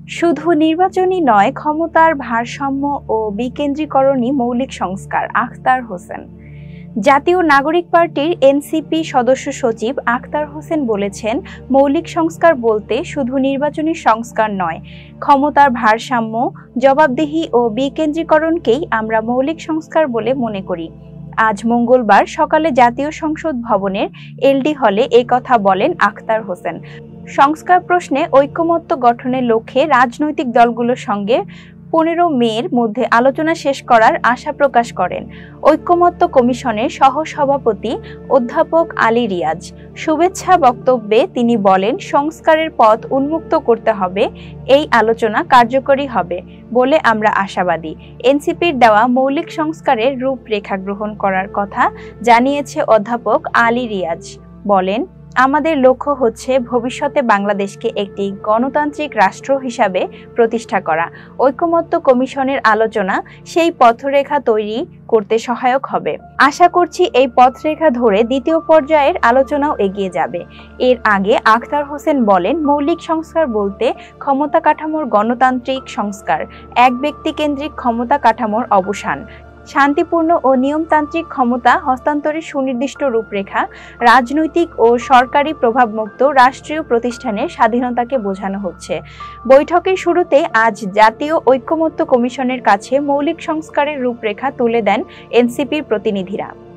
শুধু নির্বাচনই নয়, ক্ষমতার ভারসাম্য ও বিকেন্দ্রীকরণই মৌলিক সংস্কার। আখতার হোসেন। জাতীয় নাগরিক পার্টির এনসিপি সদস্য সচিব আখতার হোসেন বলেছেন, মৌলিক সংস্কার বলতে শুধু নির্বাচনী সংস্কার নয়, ক্ষমতার ভারসাম্য, জবাবদিহি ও বিকেন্দ্রীকরণকেই আমরা মৌলিক সংস্কার বলে মনে করি। আজ মঙ্গলবার সকালে জাতীয় সংসদ ভবনের এলডি হলে এই কথা বলেন আখতার হোসেন। সংস্কার প্রশ্নে ঐকমত্য গঠনের লক্ষ্যে রাজনৈতিক দলগুলোর সঙ্গে 15 মের মধ্যে আলোচনা শেষ করার আশা প্রকাশ করেন ঐকমত্য কমিশনের সহ-সভাপতি অধ্যাপক আলী রিয়াজ। শুভেচ্ছা বক্তব্যে তিনি বলেন, সংস্কারের পথ উন্মুক্ত করতে হবে, এই আলোচনা কার্যকরী হবে বলে আমরা আশাবাদী। এনসিপির দেওয়া মৌলিক সংস্কারের রূপরেখা গ্রহণ করার কথা জানিয়েছে অধ্যাপক আলী রিয়াজ। বলেন, আমাদের লক্ষ্য হচ্ছে ভবিষ্যতে বাংলাদেশকে একটি গণতান্ত্রিক রাষ্ট্র হিসাবে প্রতিষ্ঠা করা। ঐকমত্য কমিশনের আলোচনা সেই পথরেখা তৈরি করতে সহায়ক হবে। আশা করছি এই পথরেখা ধরে দ্বিতীয় পর্যায়ের আলোচনাও এগিয়ে যাবে। এর আগে আখতার হোসেন বলেন, মৌলিক সংস্কার বলতে ক্ষমতা কাঠামোর গণতান্ত্রিক সংস্কার, এক ব্যক্তি কেন্দ্রিক ক্ষমতা কাঠামোর অবসান, শান্তিপূর্ণ ও নিয়মতান্ত্রিক ক্ষমতা হস্তান্তরের সুনির্দিষ্ট রূপরেখা, রাজনৈতিক ও সরকারি প্রভাবমুক্ত রাষ্ট্রীয় প্রতিষ্ঠানের স্বাধীনতাকে বোঝানো হচ্ছে। বৈঠকের শুরুতে আজ জাতীয় ঐকমত্য কমিশনের কাছে মৌলিক সংস্কারের রূপরেখা তুলে দেন এনসিপির প্রতিনিধিরা।